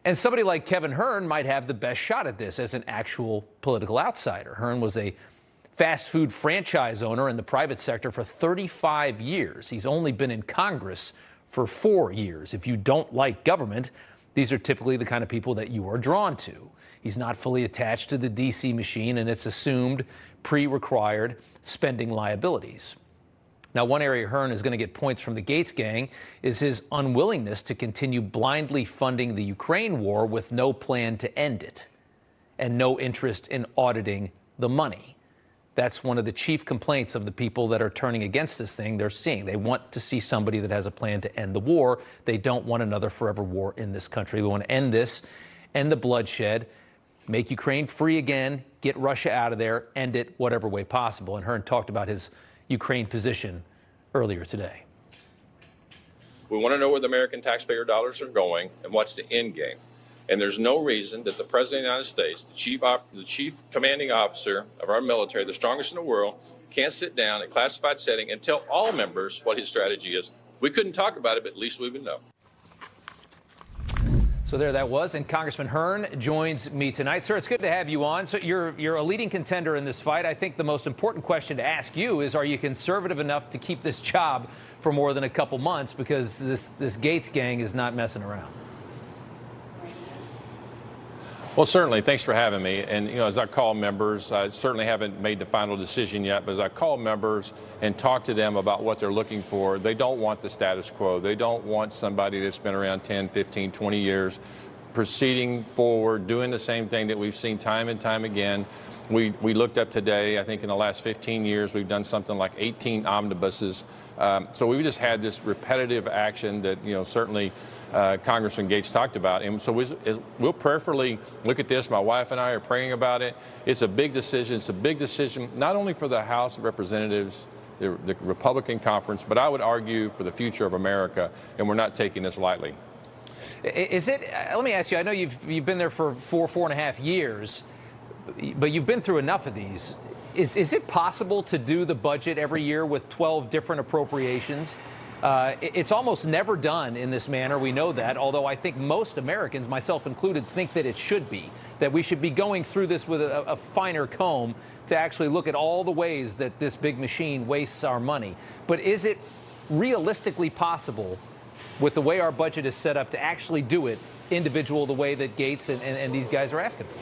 And somebody like Kevin Hern might have the best shot at this as an actual political outsider. Hern was a fast food franchise owner in the private sector for 35 years. He's only been in Congress for 4 years. If you don't like government, these are typically the kind of people that you are drawn to. He's not fully attached to the D.C. machine and its assumed pre-required spending liabilities. Now, one area Hern is going to get points from the Gates gang is his unwillingness to continue blindly funding the Ukraine war with no plan to end it and no interest in auditing the money. That's one of the chief complaints of the people that are turning against this thing they're seeing. They want to see somebody that has a plan to end the war. They don't want another forever war in this country. They want to end this, end the bloodshed, make Ukraine free again, get Russia out of there, end it whatever way possible. And Hern talked about his Ukraine position earlier today. We want to know where the American taxpayer dollars are going and what's the end game. And there's no reason that the President of the United States, the chief commanding officer of our military, the strongest in the world, can't sit down in a classified setting and tell all members what his strategy is. We couldn't talk about it, but at least we would know. So there that was, and Congressman Hern joins me tonight. Sir, it's good to have you on. So you're a leading contender in this fight. I think the most important question to ask you is, are you conservative enough to keep this job for more than a couple months? Because this Gates gang is not messing around. Well, certainly. Thanks for having me. And, as I call members, I certainly haven't made the final decision yet, but as I call members and talk to them about what they're looking for, they don't want the status quo. They don't want somebody that's been around 10, 15, 20 years proceeding forward, doing the same thing that we've seen time and time again. We looked up today, I think in the last 15 years, we've done something like 18 omnibuses. So we've just had this repetitive action that, certainly Congressman Gates talked about. And so we'll prayerfully look at this. My wife and I are praying about it. It's a big decision. It's a big decision not only for the House of Representatives, the Republican conference, but I would argue for the future of America, and we're not taking this lightly. Is it, let me ask you, I know you've been there for four and a half years, but you've been through enough of these. Is it possible to do the budget every year with 12 different appropriations? It's almost never done in this manner. We know that, although I think most Americans, myself included, think that it should be, that we should be going through this with a finer comb to actually look at all the ways that this big machine wastes our money. But is it realistically possible, with the way our budget is set up, to actually do it individual the way that Gates and these guys are asking for?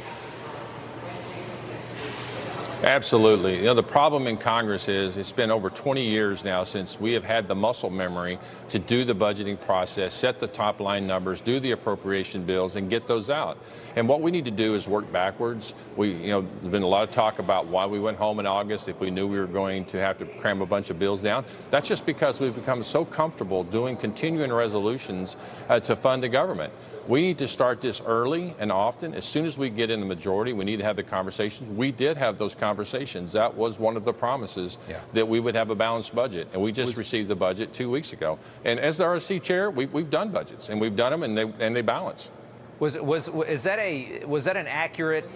Absolutely. The problem in Congress is it's been over 20 years now since we have had the muscle memory to do the budgeting process, set the top line numbers, do the appropriation bills, and get those out. And what we need to do is work backwards. There's been a lot of talk about why we went home in August if we knew we were going to have to cram a bunch of bills down. That's just because we've become so comfortable doing continuing resolutions to fund the government. We need to start this early and often. As soon as we get in the majority, we need to have the conversations. We did have those conversations. That was one of the promises, that we would have a balanced budget. And we just received the budget 2 weeks ago. And as the RSC chair, we've done budgets, and we've done them, and they balance. Was that an accurate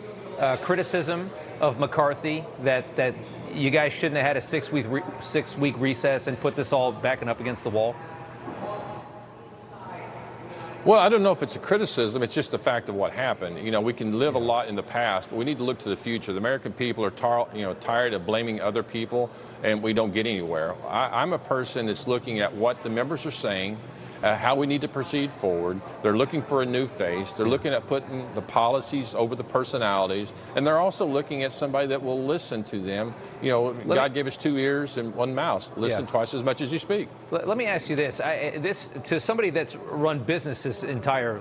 criticism of McCarthy that you guys shouldn't have had a six-week recess and put this all backing up against the wall? Well, I don't know if it's a criticism. It's just the fact of what happened. We can live a lot in the past, but we need to look to the future. The American people are tired of blaming other people, and we don't get anywhere. I'm a person that's looking at what the members are saying, how we need to proceed forward. They're looking for a new face. They're looking at putting the policies over the personalities, and they're also looking at somebody that will listen to them. God gave us 2 ears and 1 mouth. Listen twice as much as you speak. Let me ask you this: to somebody that's run business his entire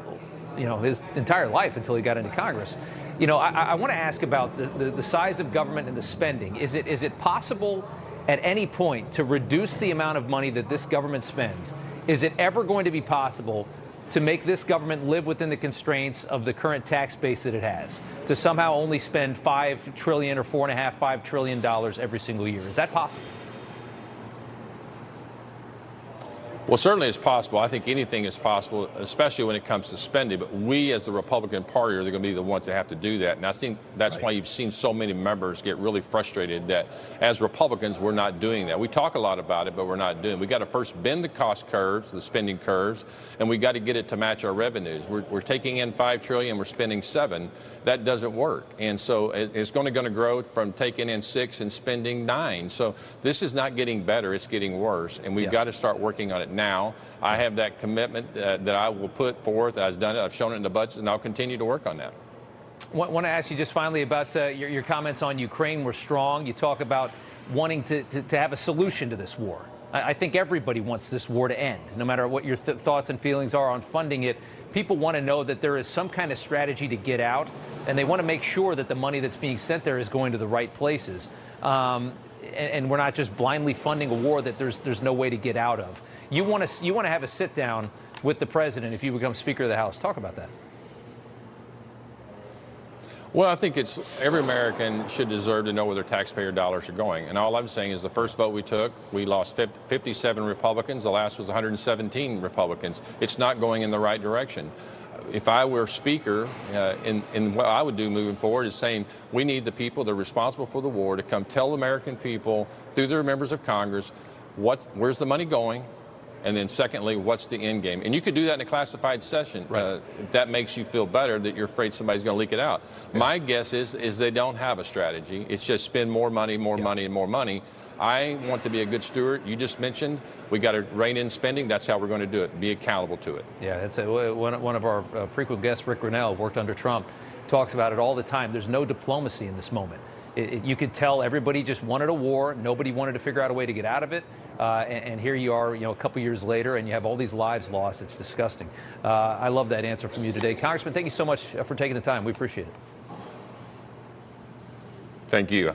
life until he got into Congress. I want to ask about the size of government and the spending. Is it possible at any point to reduce the amount of money that this government spends? Is it ever going to be possible to make this government live within the constraints of the current tax base that it has, to somehow only spend $5 trillion or $5 trillion every single year? Is that possible? Well, certainly it's possible. I think anything is possible, especially when it comes to spending. But we, as the Republican Party, are going to be the ones that have to do that. And I think that's why you've seen so many members get really frustrated that as Republicans, we're not doing that. We talk a lot about it, but we're not doing it. We got to first bend the cost curves, the spending curves, and we got to get it to match our revenues. We're taking in $5 trillion, we're spending $7 trillion. That doesn't work. And so it's going to grow from taking in $6 trillion and spending $9 trillion. So this is not getting better, it's getting worse. And we've got to start working on it now. I have that commitment that I will put forth. I've done it, I've shown it in the budget, and I'll continue to work on that. I want to ask you just finally about your comments on Ukraine were strong. You talk about wanting to have a solution to this war. I think everybody wants this war to end, no matter what your thoughts and feelings are on funding it. People want to know that there is some kind of strategy to get out, and they want to make sure that the money that's being sent there is going to the right places. And we're not just blindly funding a war that there's no way to get out of. You want to have a sit down with the president if you become Speaker of the House. Talk about that. Well, I think every American should deserve to know where their taxpayer dollars are going. And all I'm saying is the first vote we took, we lost 57 Republicans. The last was 117 Republicans. It's not going in the right direction. If I were Speaker, and what I would do moving forward is saying we need the people that are responsible for the war to come tell the American people through their members of Congress where's the money going, and then secondly, what's the end game? And you could do that in a classified session. Right. That makes you feel better that you're afraid somebody's going to leak it out. Yeah. My guess is they don't have a strategy. It's just spend more money, more money, and more money. I want to be a good steward. You just mentioned we got to rein in spending. That's how we're going to do it. Be accountable to it. Yeah, that's one of our frequent guests, Rick Grinnell, worked under Trump, talks about it all the time. There's no diplomacy in this moment. You could tell everybody just wanted a war. Nobody wanted to figure out a way to get out of it. And here you are, a couple years later, and you have all these lives lost. It's disgusting. I love that answer from you today. Congressman, thank you so much for taking the time. We appreciate it. Thank you.